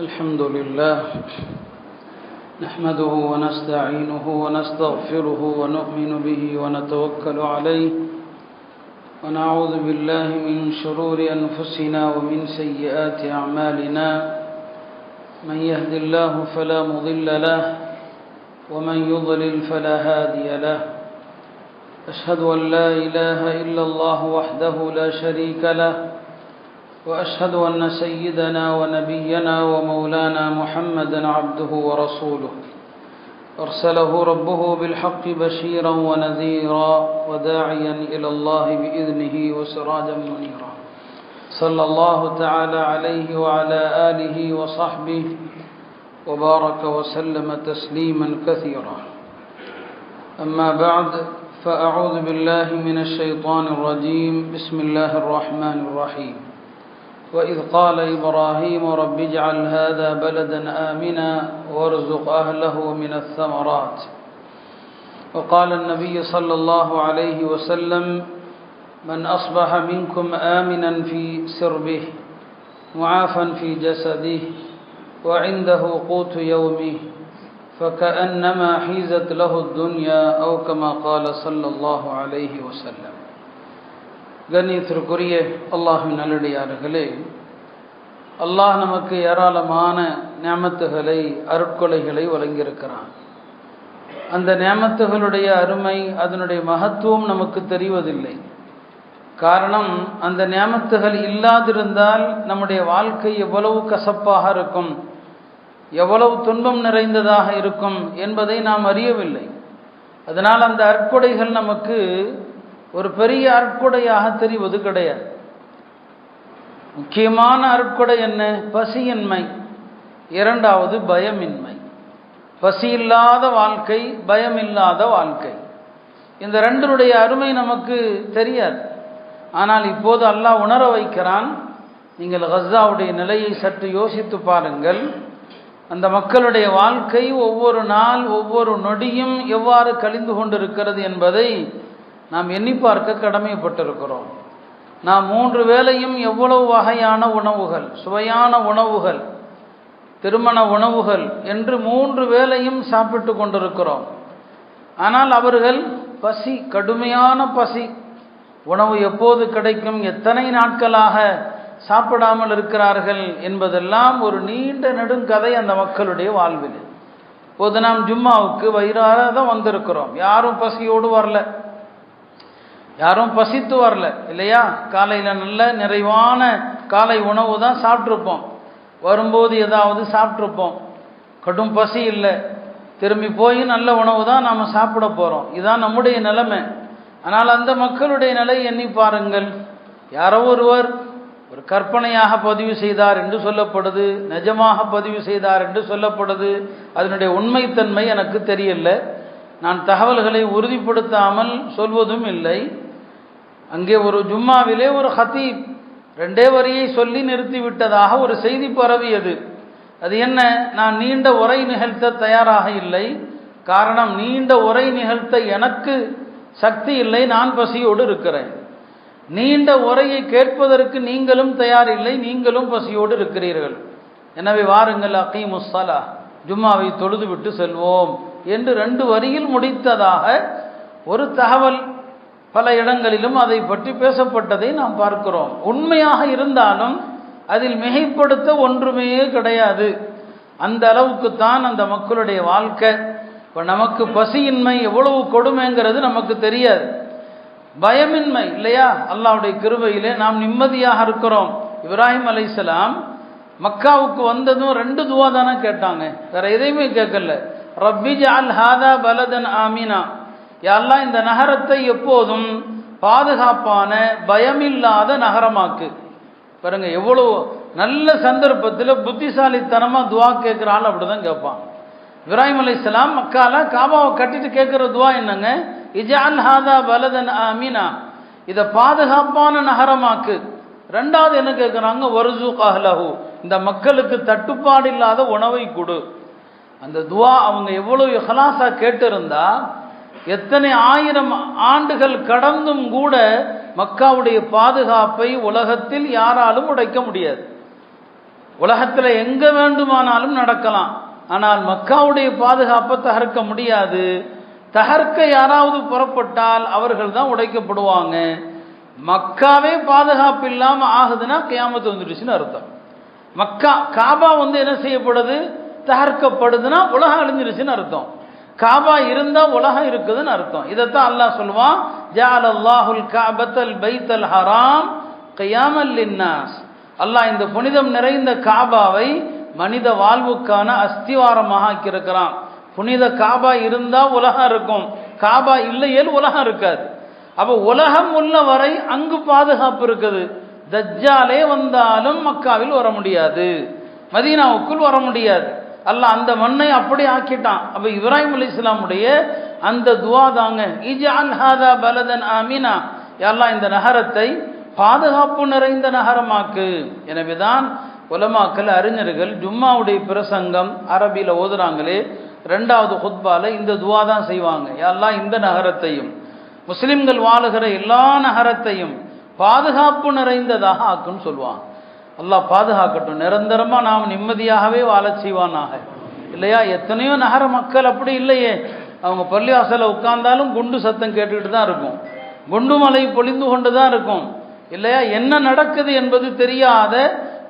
الحمد لله نحمده ونستعينه ونستغفره ونؤمن به ونتوكل عليه ونعوذ بالله من شرور أنفسنا ومن سيئات أعمالنا من يهد الله فلا مضل له ومن يضلل فلا هادي له أشهد أن لا إله إلا الله وحده لا شريك له وأشهد أن سيدنا ونبينا ومولانا محمدا عبده ورسوله أرسله ربه بالحق بشيرا ونذيرا وداعيا إلى الله بإذنه وسراجا منيرا صلى الله تعالى عليه وعلى آله وصحبه وبارك وسلم تسليما كثيرا. أما بعد فأعوذ بالله من الشيطان الرجيم. بسم الله الرحمن الرحيم. وإذ قال إبراهيم رب اجعل هذا بلدا آمنا وارزق أهله من الثمرات. وقال النبي صلى الله عليه وسلم من أصبح منكم آمنا في سربه معافا في جسده وعنده قوت يومه فكأنما حيزت له الدنيا أو كما قال صلى الله عليه وسلم. கண்ணியத்திற்குரிய அல்லாஹ்வின் நல்லடியார்களே, அல்லாஹ் நமக்கு ஏராளமான நிஅமத்துகளை அருட்கொடைகளை வழங்கியிருக்கிறான். அந்த நிஅமத்துகளுடைய அருமை, அதனுடைய மகத்துவம் நமக்கு தெரிவதில்லை. காரணம், அந்த நிஅமத்துகள் இல்லாதிருந்தால் நம்முடைய வாழ்க்கை எவ்வளவு கசப்பாக இருக்கும், எவ்வளவு துன்பம் நிறைந்ததாக இருக்கும் என்பதை நாம் அறியவில்லை. அதனால் அந்த அருட்கொடைகள் நமக்கு ஒரு பெரிய அருட்கொடையாக தெரிவது கிடையாது. முக்கியமான அருட்கொடை என்ன? பசியின்மை. இரண்டாவது பயமின்மை. பசி இல்லாத வாழ்க்கை, பயமில்லாத வாழ்க்கை. இந்த ரெண்டுடைய அருமை நமக்கு தெரியாது. ஆனால் இப்போது அல்லாஹ் உணர வைக்கிறான். நீங்கள் கஸாவுடைய நிலையை சற்று யோசித்து பாருங்கள். அந்த மக்களுடைய வாழ்க்கை ஒவ்வொரு நாள் ஒவ்வொரு நொடியும் எவ்வாறு கழிந்து கொண்டிருக்கிறது என்பதை நாம் எண்ணி பார்க்க கடமைப்பட்டிருக்கிறோம். நாம் 3 வேளையும் எவ்வளவு வகையான உணவுகள், சுவையான உணவுகள், திருமண உணவுகள் என்று 3 வேளையும் சாப்பிட்டு கொண்டிருக்கிறோம். ஆனால் அவர்கள் பசி, கடுமையான பசி. உணவு எப்போது கிடைக்கும், எத்தனை நாட்களாக சாப்பிடாமல் இருக்கிறார்கள் என்பதெல்லாம் ஒரு நீண்ட நெடுங்கதை அந்த மக்களுடைய வாழ்வில். இப்போது நாம் ஜும்மாவுக்கு வயிறார தான் வந்திருக்கிறோம். யாரும் பசியோடு வரல, யாரும் பசித்து வரல, இல்லையா? காலையில் நல்ல நிறைவான காலை உணவு தான் சாப்பிட்ருப்போம். வரும்போது ஏதாவது சாப்பிட்ருப்போம். கடும் பசி இல்லை. திரும்பி போய் நல்ல உணவு தான் நாம் சாப்பிட போகிறோம். இதுதான் நம்முடைய நிலைமை. ஆனால் அந்த மக்களுடைய நிலை எண்ணி பாருங்கள். யாரோ ஒருவர் ஒரு கற்பனையாக பதிவு செய்தார் என்று சொல்லப்படுது, நிஜமாக பதிவு செய்தார் என்று சொல்லப்படுது. அதனுடைய உண்மைத்தன்மை எனக்கு தெரியல. நான் தகவல்களை உறுதிப்படுத்தாமல் சொல்வதும் இல்லை. அங்கே ஒரு ஜும்மாவிலே ஒரு ஹத்தீப் 2 வரியை சொல்லி நிறுத்திவிட்டதாக ஒரு செய்தி பரவியது. அது என்ன? நான் நீண்ட உரை நிகழ்த்த தயாராக இல்லை. காரணம், நீண்ட உரை நிகழ்த்த எனக்கு சக்தி இல்லை, நான் பசியோடு இருக்கிறேன். நீண்ட உரையை கேட்பதற்கு நீங்களும் தயாரில்லை, நீங்களும் பசியோடு இருக்கிறீர்கள். எனவே வாருங்கள், அகீமுஸ் ஸலாஹ், ஜும்மாவை தொழுது விட்டு செல்வோம் என்று 2 வரியில் முடித்ததாக ஒரு தகவல் பல இடங்களிலும் அதை பற்றி பேசப்பட்டதை நாம் பார்க்கிறோம். உண்மையாக இருந்தாலும் அதில் மிகைப்படுத்த ஒன்றுமே கிடையாது. அந்த அளவுக்குத்தான் அந்த மக்களுடைய வாழ்க்கை. இப்போ நமக்கு பசியின்மை எவ்வளவு கொடுமைங்கிறது நமக்கு தெரியாது. பயமின்மை, இல்லையா? அல்லாஹ்வுடைய கிருபையிலே நாம் நிம்மதியாக இருக்கிறோம். இப்ராஹிம் அலைஹிஸ்ஸலாம் மக்காவுக்கு வந்ததும் 2 துவா தானே கேட்டாங்க, வேற எதையுமே கேட்கல. ரப்பி ஜஅல் ஹாதா பலதன் ஆமினா, யா அல்லாஹ் இந்த நகரத்தை எப்போதும் பாதுகாப்பான பயமில்லாத நகரமாக்கு. பாருங்க, எவ்வளவு நல்ல சந்தர்ப்பத்தில் புத்திசாலித்தனமாக துவா கேட்குறாள். அப்படிதான் கேட்பான். இப்ராஹிம் அலைஹிஸ்ஸலாம் மக்கால காபாவை கட்டிட்டு கேட்குற துவா என்னங்க? இஜஅல் ஹாதா பலதன் ஆமினா, இதை பாதுகாப்பான நகரமாக்கு. 2வது என்ன கேட்குறாங்க? வர்ஸுக் அஹ்லஹு, இந்த மக்களுக்கு தட்டுப்பாடு இல்லாத உணவை கொடு. அந்த துவா அவங்க எவ்வளவு இஹ்லாஸா கேட்டிருந்தா, எத்தனை 1000 ஆண்டுகள் கடந்தும் கூட மக்காவுடைய பாதுகாப்பை உலகத்தில் யாராலும் உடைக்க முடியாது. உலகத்தில் எங்கே வேண்டுமானாலும் நடக்கலாம். ஆனால் மக்காவுடைய பாதுகாப்பை தகர்க்க முடியாது. தகர்க்க யாராவது புறப்பட்டால் அவர்கள் தான் உடைக்கப்படுவாங்க. மக்காவே பாதுகாப்பு இல்லாமல் ஆகுதுன்னா கியாமத்து வந்துடுச்சுன்னு அர்த்தம். மக்கா காபா என்ன செய்யப்படுது, தகர்க்கப்படுதுன்னா உலகம் அழிஞ்சிருச்சுன்னு அர்த்தம். காபா இருந்தால் உலகம் இருக்குதுன்னு அர்த்தம். இதைத்தான் அல்லாஹ் சொல்லுவான், ஜஅலல்லாஹுல் கஅபத்தல் பைத்தல் ஹராம் கியாமல் லின்னாஸ். அல்லாஹ் இந்த புனிதம் நிறைந்த காபாவை மனித வாழ்வுக்கான அஸ்திவாரமாக ஆக்கியிருக்கிறான். புனித காபா இருந்தால் உலகம் இருக்கும், காபா இல்லையேல் உலகம் இருக்காது. அப்போ உலகம் உள்ள வரை அங்கு பாதுகாப்பு இருக்குது. தஜ்ஜாலே வந்தாலும் மக்காவில் வர முடியாது, மதீனாவுக்குள் வர முடியாது. அல்லாஹ் அந்த மண்ணை அப்படி ஆக்கிட்டான். அப்போ இப்ராஹிம் அலைஹிஸ்ஸலாமுடைய அந்த துவா தாங்க, இஜ்அல் ஹாதா பலதன் ஆமினா, அல்லாஹ் இந்த நகரத்தை பாதுகாப்பு நிறைந்த நகரமாக்கு. எனவேதான் உலமாக்கள் அறிஞர்கள் ஜும்மாவுடைய பிரசங்கம் அரபியில் ஓதுறாங்களே, 2வது ஹுத்பால இந்த துவா தான் செய்வாங்க. அல்லாஹ் இந்த நகரத்தையும் முஸ்லிம்கள் வாழுகிற எல்லா நகரத்தையும் பாதுகாப்பு நிறைந்ததாக ஆக்குன்னு சொல்லுவாங்க. அல்லாஹ் பாதுகாக்கட்டும், நிரந்தரமாக நாம் நிம்மதியாகவே வாழச் செய்வானாக. இல்லையா, எத்தனையோ நகர மக்கள் அப்படி இல்லையே, அவங்க பள்ளிவாசலில் உட்கார்ந்தாலும் குண்டு சத்தம் கேட்டுக்கிட்டு தான் இருக்கும், குண்டு மலை பொழிந்து கொண்டு தான் இருக்கும். இல்லையா, என்ன நடக்குது என்பது தெரியாத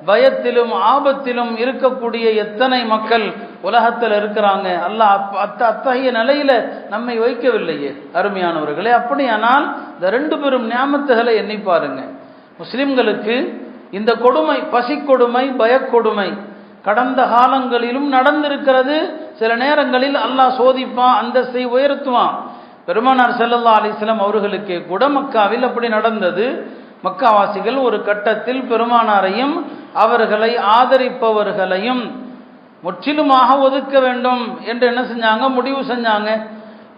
பயத்திலும் ஆபத்திலும் இருக்கக்கூடிய எத்தனை மக்கள் உலகத்தில் இருக்கிறாங்க. அல்லாஹ் அத்தகைய நிலையில நம்மை வைக்கவில்லையே அருமையானவர்களே. அப்படியானால் இந்த 2 பெரும் நியாமத்துகளை எண்ணி பாருங்க. முஸ்லிம்களுக்கு இந்த கொடுமை, பசிக்கொடுமை, பயக்கொடுமை கடந்த காலங்களிலும் நடந்திருக்கிறது. சில நேரங்களில் அல்லாஹ் சோதிப்பான், அந்தஸ்தை உயர்த்துவான். பெருமானார் ஸல்லல்லாஹு அலைஹி வஸல்லம் அவர்களுக்கே கூட மக்காவில் அப்படி நடந்தது. மக்காவாசிகள் ஒரு கட்டத்தில் பெருமானாரையும் அவர்களை ஆதரிப்பவர்களையும் முற்றிலுமாக ஒதுக்க வேண்டும் என்று என்ன செஞ்சாங்க, முடிவு செஞ்சாங்க.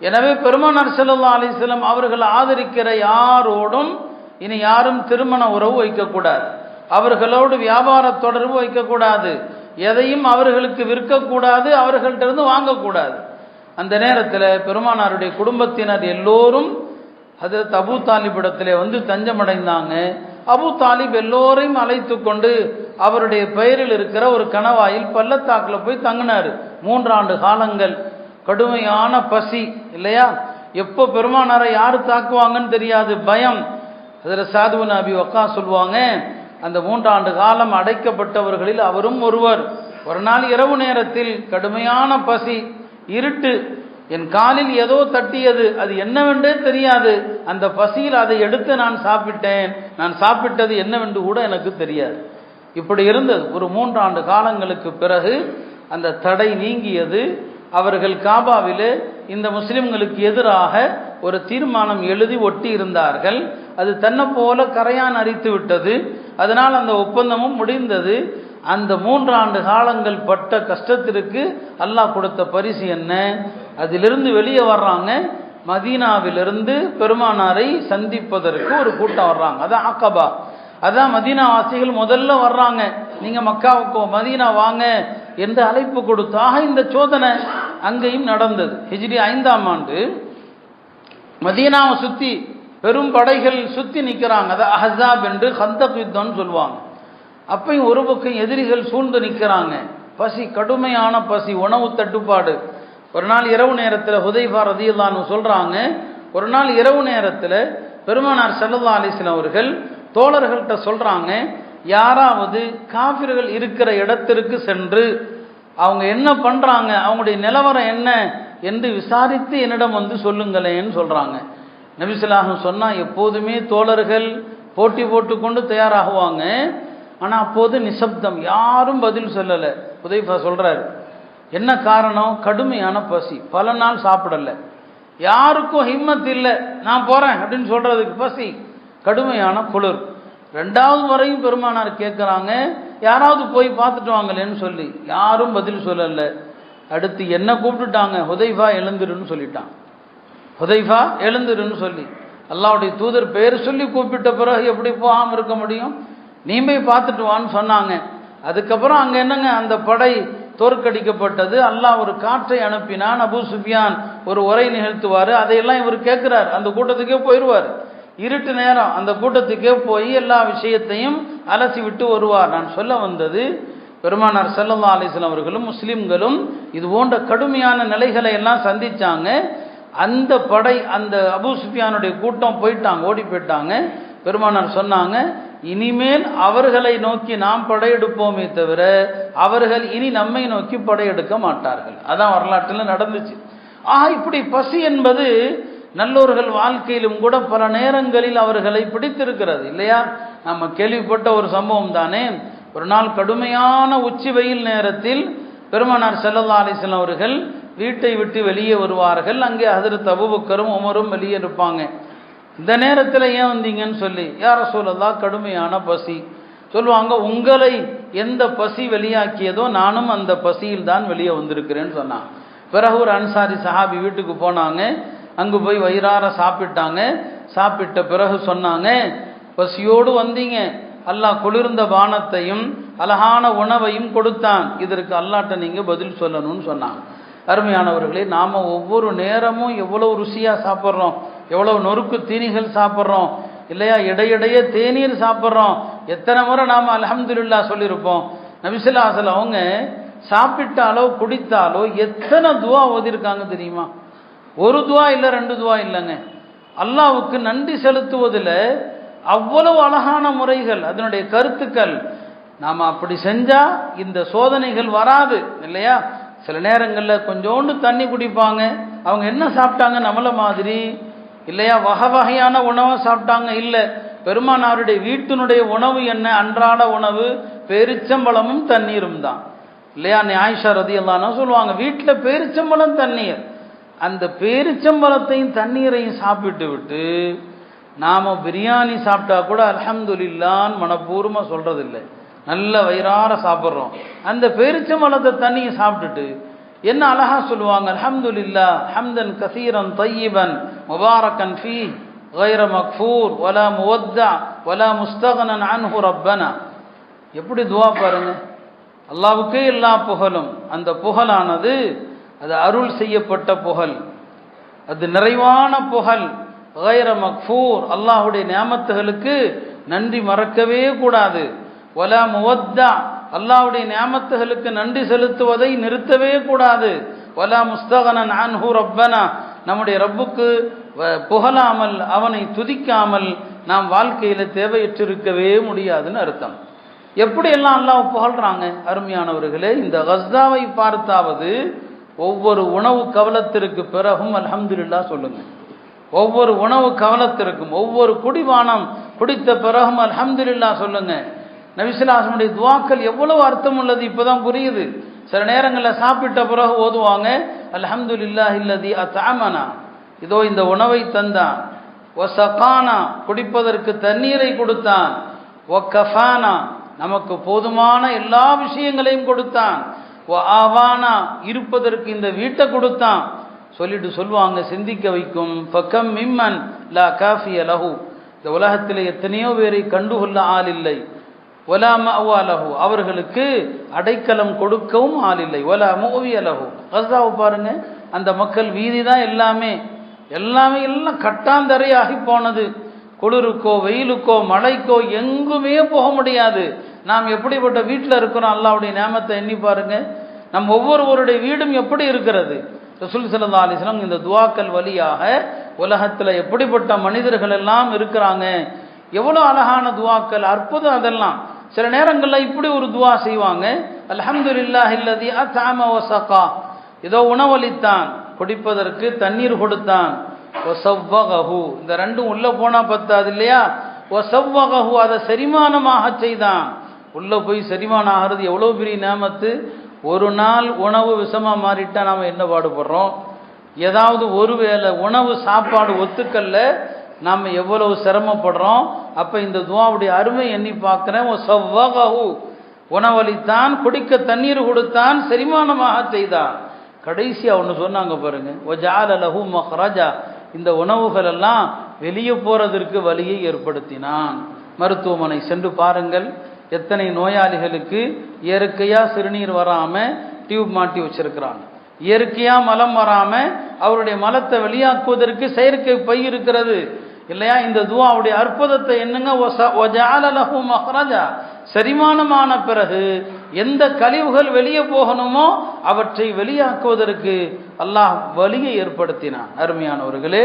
எனவே பெருமானார் ஸல்லல்லாஹு அலைஹி வஸல்லம் அவர்கள் ஆதரிக்கிற யாரோடும் இனி யாரும் திருமண உறவு வைக்கக்கூடாது, அவர்களோடு வியாபார தொடர்பு வைக்கக்கூடாது, எதையும் அவர்களுக்கு விற்கக்கூடாது, அவர்கள்ட்ட வாங்கக்கூடாது. அந்த நேரத்தில் பெருமானாருடைய குடும்பத்தினர் எல்லோரும் ஹஜ்ரத் அபூ தாலிபிடத்திலே தஞ்சமடைந்தாங்க. அபூ தாலிப் எல்லோரையும் அழைத்து கொண்டு அவருடைய பெயரில் இருக்கிற ஒரு கணவாயில் பள்ளத்தாக்கில் போய் தங்கினார். 3 ஆண்டு காலங்கள் கடுமையான பசி. இல்லையா, எப்போ பெருமானாரை யார் தாக்குவாங்கன்னு தெரியாது, பயம். ஹஜ்ரத் சாத் பின் அபி வக்காஸ் சொல்லுவாங்க, அந்த 3 ஆண்டு காலம் அடைக்கப்பட்டவர்களில் அவரும் ஒருவர். ஒரு நாள் இரவு நேரத்தில் கடுமையான பசி, இருட்டு, என் காலில் ஏதோ தட்டியது, அது என்னவென்றே தெரியாது. அந்த பசியில் அதை எடுத்து நான் சாப்பிட்டேன், நான் சாப்பிட்டது என்னவென்று கூட எனக்கு தெரியாது. இப்படி இருந்தது. ஒரு 3 ஆண்டு காலங்களுக்கு பிறகு அந்த தடை நீங்கியது. அவர்கள் காபாவிலே இந்த முஸ்லிம்களுக்கு எதிராக ஒரு தீர்மானம் எழுதி ஒட்டி இருந்தார்கள். அது தன்னை போல கரையான் அரித்து விட்டது. அதனால் அந்த ஒப்பந்தமும் முடிந்தது. அந்த 3 ஆண்டு காலங்கள் பட்ட கஷ்டத்திற்கு அல்லாஹ் கொடுத்த பரிசு என்ன? அதிலிருந்து வெளியே வர்றாங்க. மதீனாவிலிருந்து பெருமானாரை சந்திப்பதற்கு ஒரு கூட்டம் வர்றாங்க. அதான் அக்கபா. அதான் மதீனா வாசிகள் முதல்ல வர்றாங்க, நீங்க மக்காவுக்கு மதீனா வாங்க என்று அழைப்பு கொடுத்தாக இந்த சோதனை அங்கேயும் நடந்தது. ஹிஜ்ரி 5ஆம் ஆண்டு மதீனாவை சுற்றி பெரும் படைகள் சுற்றி நிற்கிறாங்க. அதை அஹ்ஸாப் என்று கந்தக் யுத்தம்னு சொல்லுவாங்க. அப்பையும் ஒரு பக்கம் எதிரிகள் சூழ்ந்து நிற்கிறாங்க. பசி, கடுமையான பசி, உணவு தட்டுப்பாடு. ஒரு நாள் இரவு நேரத்தில் ஹுதைஃபா ரலியல்லாஹு அன்ஹு சொல்கிறாங்க, ஒரு நாள் இரவு நேரத்தில் பெருமானார் ஸல்லல்லாஹு அலைஹி வஸல்லம் அவர்கள் தோழர்கள்ட்ட சொல்கிறாங்க, யாராவது காஃபிர்கள் இருக்கிற இடத்திற்கு சென்று அவங்க என்ன பண்ணுறாங்க, அவங்களுடைய நிலவரம் என்ன என்று விசாரித்து என்னிடம் சொல்லுங்களேன்னு சொல்கிறாங்க. நபி ஸல்லல்லாஹு அலைஹி வஸல்லம் சொன்னால் எப்போதுமே தோழர்கள் போட்டி போட்டுக்கொண்டு தயாராகுவாங்க. ஆனால் அப்போது நிசப்தம், யாரும் பதில் சொல்லலை. ஹுதைஃபா சொல்கிறார், என்ன காரணம்? கடுமையான பசி, பல நாள் சாப்பிடலை, யாருக்கும் ஹிம்மத் இல்லை, நான் போகிறேன் அப்படின்னு சொல்கிறதுக்கு. பசி, கடுமையான குளிர். 2வது முறையும் பெருமானார் கேட்குறாங்க, யாராவது போய் பார்த்துட்டு வாங்களேன்னு சொல்லி. யாரும் பதில் சொல்லலை. அடுத்து என்ன கூப்பிட்டுட்டாங்க, ஹுதைஃபா எழுந்துருன்னு சொல்லிட்டான். ஹுதைஃபா எழுந்துருன்னு சொல்லி அல்லாஹ்வுடைய தூதர் பெயர் சொல்லி கூப்பிட்ட பிறகு எப்படி போகாமல் இருக்க முடியும்? நீ போய் பார்த்துட்டு வான்னு சொன்னாங்க. அதுக்கப்புறம் அங்கே என்னங்க, அந்த படை தோற்கடிக்கப்பட்டது. அல்லாஹ் ஒரு காற்றை அனுப்பினான். அபூ சுஃபியான் ஒரு உரை நிகழ்த்துவார். அதையெல்லாம் இவர் கேட்குறார். அந்த கூட்டத்துக்கே போயிடுவார். இருட்டு நேரம் அந்த கூட்டத்துக்கே போய் எல்லா விஷயத்தையும் அலசி விட்டு வருவார். நான் சொல்ல வந்தது, பெருமானார் ஸல்லல்லாஹு அலைஹி வஸல்லம் அவர்களும் முஸ்லிம்களும் இது போன்ற கடுமையான நிலைகளை எல்லாம் சந்திச்சாங்க. அந்த படை, அந்த அபூ சுஃபியானுடைய கூட்டம் போயிட்டாங்க, ஓடி போயிட்டாங்க. பெருமானார் சொன்னாங்க, இனிமேல் அவர்களை நோக்கி நாம் படையெடுப்போமே தவிர அவர்கள் இனி நம்மை நோக்கி படையெடுக்க மாட்டார்கள். அதான் வரலாற்றில் நடந்துச்சு. இப்படி பசி என்பது நல்லோர்கள் வாழ்க்கையிலும் கூட பல நேரங்களில் அவர்களை பிடித்திருக்கிறது இல்லையா? நம்ம கேள்விப்பட்ட ஒரு சம்பவம் தானே. ஒரு நாள் கடுமையான உச்சி வெயில் நேரத்தில் பெருமானார் ஸல்லல்லாஹு அலைஹி வஸல்லம் அவர்கள் வீட்டை விட்டு வெளியே வருவார்கள். அங்கே ஹஜ்ரத் அபூபக்கரும் உமரும் வெளியே இருப்பாங்க. இந்த நேரத்தில் ஏன் வந்தீங்கன்னு சொல்லி, யா ரசூலல்லாஹ் கடுமையான பசி சொல்லுவாங்க. உங்களை எந்த பசி வெளியாக்கியதோ நானும் அந்த பசியில் தான் வெளியே வந்திருக்கிறேன்னு சொன்னாங்க. பிறகு ஒரு அன்சாரி சஹாபி வீட்டுக்கு போனாங்க. அங்கு போய் வயிறார சாப்பிட்டாங்க. சாப்பிட்ட பிறகு சொன்னாங்க, பசியோடு வந்தீங்க, அல்லாஹ் குளிர்ந்த பானத்தையும் அழகான உணவையும் கொடுத்தான், இதற்கு அல்லாஹ்ட்ட நீங்கள் பதில் சொல்லணும்னு சொன்னாங்க. அருமையானவர்களே, நாம் ஒவ்வொரு நேரமும் எவ்வளவு ருசியாக சாப்பிட்றோம், எவ்வளவு நொறுக்கு தீனிகள் சாப்பிட்றோம் இல்லையா? இடையிடையே தேநீர் சாப்பிட்றோம். எத்தனை முறை நாம் அல்ஹம்துலில்லாஹ் சொல்லியிருப்போம். நபி ஸல்லல்லாஹு அலைஹி வஸல்லம் அவங்க சாப்பிட்டாலோ குடித்தாலோ எத்தனை துவா ஓதிருக்காங்க தெரியுமா? ஒரு துவா இல்லை, ரெண்டு துவா இல்லைங்க. அல்லாஹ்வுக்கு நன்றி செலுத்துவதில் அவ்வளவு அழகான முறைகள், அதனுடைய கருத்துக்கள். நாம் அப்படி செஞ்சால் இந்த சோதனைகள் வராது இல்லையா? சில நேரங்களில் கொஞ்சோண்டு தண்ணி குடிப்பாங்க. அவங்க என்ன சாப்பிட்டாங்க? நம்மள மாதிரி இல்லையா? வகை வகையான உணவை சாப்பிட்டாங்க இல்லை. பெருமானாருடைய வீட்டினுடைய உணவு என்ன? அன்றாட உணவு பேரிச்சம்பழமும் தண்ணீரும் தான் இல்லையா? ஆயிஷா ரலியல்லாஹு அன்ஹா சொல்லுவாங்க, வீட்டில் பேரிச்சம்பழம் தண்ணீர். அந்த பேரிச்சம்பழத்தையும் தண்ணீரையும் சாப்பிட்டு விட்டு நாம் பிரியாணி சாப்பிட்டா கூட அல்ஹம்துலில்லாஹ் மனப்பூர்வமாக சொல்கிறதில்லை, நல்ல வயிறார சாப்பிட்றோம். அந்த பேரிச்சம்பழத்தை தண்ணியை சாப்பிட்டுட்டு என்ன அழகா சொல்லுவாங்க, அல்ஹம்துலில்லாஹ் ஹம்தன் கஸீரன் தய்யிபன் முபாரக்கன் ஃபீ கைர மக்ஃபூர் வலா முவத்தா வலா முஸ்தகனன் அன்ஹு ரப்பனா. எப்படி துவா பாருங்க. அல்லாஹ்வுக்கே எல்லா புகழும். அந்த புகழானது அது அருள் செய்யப்பட்ட புகழ், அது நிறைவான புகழ். கைர மக்ஃபூர், அல்லாஹ்வுடைய நியாமத்துகளுக்கு நன்றி மறக்கவே கூடாது. வலா முவத்தா, அல்லாஹ்வுடைய நியாமத்துகளுக்கு நன்றி செலுத்துவதை நிறுத்தவே கூடாது. வலா முஸ்தகனன் அன்ஹு ரப்பனா, நம்முடைய ரப்புக்கு புகழாமல் அவனை துதிக்காமல் நாம் வாழ்க்கையில் தேவையற்றிருக்கவே முடியாதுன்னு அர்த்தம். எப்படியெல்லாம் அல்லாஹ் புகழ்றாங்க அருமையானவர்களே. இந்த கஸ்ஸாவை பார்த்தாவது ஒவ்வொரு உணவு கவலத்திற்கு பிறகும் அல்ஹம்துலில்லாஹ் சொல்லுங்க. ஒவ்வொரு உணவு கவலத்திற்கும், ஒவ்வொரு குடிபானம் குடித்த பிறகும் அல்ஹம்துலில்லாஹ் சொல்லுங்க. நபி ஸல்லல்லாஹு அலைஹி வஸல்லம் துஆக்கள் எவ்வளவு அர்த்தம் உள்ளது இப்போதான் புரியுது. சில நேரங்களில் சாப்பிட்ட பிறகு ஓதுவாங்க, அல்ஹம்துலில்லாஹில்லதி அத்அமனா, இதோ இந்த உணவை தந்தான், வஸகானா, குடிப்பதற்கு தண்ணீரை கொடுத்தான், வகஃபானா, நமக்கு போதுமான எல்லா விஷயங்களையும் கொடுத்தான், வஆவானா, இருப்பதற்கு இந்த வீட்டை கொடுத்தான் சொல்லிட்டு சொல்லுவாங்க. சிந்திக்க வைக்கும். ஃபகம் மிம்மன் லா காஃபிய லஹு, இந்த உலகத்தில் எத்தனையோ பேரை கண்டுகொள்ள ஆள் இல்லை. வலா மஅவா லஹு, அவர்களுக்கு அடைக்கலம் கொடுக்கவும் ஆள் இல்லை. வலா முஅவிய லஹு, கஸ்ஸாவை பாருங்க. அந்த மக்கள் வீதி தான் எல்லாமே எல்லாம் கட்டாந்தரையாகி போனது. குளிருக்கோ வெயிலுக்கோ மழைக்கோ எங்குமே போக முடியாது. நாம் எப்படிப்பட்ட வீட்டில் இருக்கிறோம், அல்லாஹ்வுடைய நியாமத்தை எண்ணி பாருங்க. நம் ஒவ்வொருவருடைய வீடும் எப்படி இருக்கிறது. ரசூல் ஸல்லல்லாஹு அலைஹி வஸல்லம் இந்த துஆக்கள் வழியாக உலகத்தில் எப்படிப்பட்ட மனிதர்கள் எல்லாம் இருக்கிறாங்க, எவ்வளோ அழகான துஆக்கள், அற்புதம். அதெல்லாம் சில நேரங்களில் இப்படி ஒரு துஆ செய்வாங்க, அல்ஹம்துலில்லாஹில்லதி அத்அம வஸகா, இதோ உணவளித்தான், குடிப்பதற்கு தண்ணீர் கொடுத்தான், வஸவ்வகஹு, இந்த ரெண்டும் உள்ள போனா பத்தாது இல்லையா? வஸவ்வகஹு, அதை செரிமானமாக செய்தான். உள்ள போய் செரிமானம் ஆகிறது எவ்வளோ பெரிய நியாமத்து. ஒரு நாள் உணவு விஷமா மாறிட்டா நாம் என்ன பாடுபடுறோம். ஏதாவது ஒரு வேளை உணவு சாப்பாடு ஒத்துக்கல்ல நாம் எவ்வளவு சிரமப்படுறோம். அப்போ இந்த துஆவுடைய அருமை எண்ணி பார்க்குறேன். வஸவ்வகஹு, உணவளித்தான், குடிக்க தண்ணீர் கொடுத்தான், செரிமானமாக செய்தான். கடைசியாக ஒன்று சொன்னாங்க பாருங்க, வஜஅல லஹு மக்ரஜா, இந்த உணவுகள் எல்லாம் வெளியே போகிறதற்கு வழியை ஏற்படுத்தினான். மருத்துவமனை சென்று பாருங்கள், எத்தனை நோயாளிகளுக்கு இயற்கையாக சிறுநீர் வராமல் டியூப் மாட்டி வச்சிருக்கிறாங்க, இயற்கையாக மலம் வராமல் அவருடைய மலத்தை வெளியாக்குவதற்கு செயற்கை பை இருக்கிறது இல்லையா? இந்த துஆவுடைய அற்புதத்தை என்னங்க, வஜஅல லஹு மக்ரஜா, செரிமானமான பிறகு எந்த கழிவுகள் வெளியே போகணுமோ அவற்றை வெளியாக்குவதற்கு அல்லாஹ் வழியை ஏற்படுத்தினான். அருமையானவர்களே,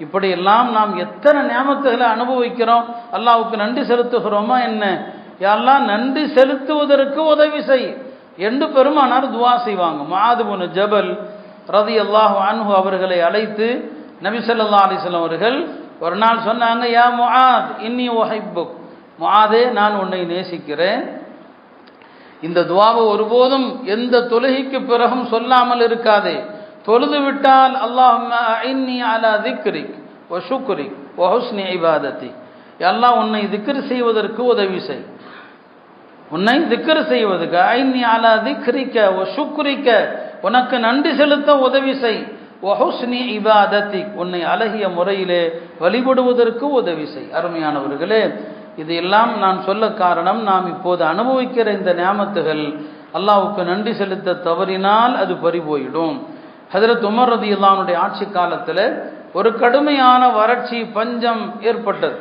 இப்படியெல்லாம் நாம் எத்தனை நியாமத்துகளை அனுபவிக்கிறோம். அல்லாஹ்வுக்கு நன்றி செலுத்துகிறோமா என்ன? யா அல்லாஹ், நன்றி செலுத்துவதற்கு உதவி செய் என்று பெருமானார் துவா செய்வாங்க. முஆத் இப்னு ஜபல் ரலியல்லாஹு அன்ஹு அவர்களை அழைத்து நபி ஸல்லல்லாஹு அலைஹி வஸல்லம் அவர்கள் ஒரு நாள் சொன்னாங்க, யா முஆத் இன்னி உஹிப்புக், முஆதே நான் உன்னை நேசிக்கிறேன். இந்த துவாவை ஒருபோதும் எந்த தொழுகைக்கு பிறகும் சொல்லாமல் இருக்காதே. தொழுது விட்டால் அல்லாஹும்ம அஇன்னி அலா திக்ரிக் வ ஷுக்ரிக் வ ஹுஸ்னி இபாதத்தி, அல்லாஹ் உன்னை திக்ர் செய்வதற்கு உதவி செய். உன்னை திக்ர் செய்வதற்கு அஇன்னி அலா திக்ரிக வ ஷுக்ரிக, உனக்கு நன்றி செலுத்த உதவி செய். வ ஹுஸ்னி இபாதத்தி, உன்னை அழகிய முறையிலே வழிபடுவதற்கு உதவி செய். அருமையானவர்களே, இதையெல்லாம் நான் சொல்ல காரணம், நாம் இப்போது அனுபவிக்கிற இந்த நியாமத்துகள் அல்லாஹ்வுக்கு நன்றி செலுத்த தவறினால் அது பறிபோயிடும். ஹஜ்ரத் உமர் ரலியல்லாஹு அன்ஹுடைய ஆட்சி காலத்தில் ஒரு கடுமையான வறட்சி பஞ்சம் ஏற்பட்டது.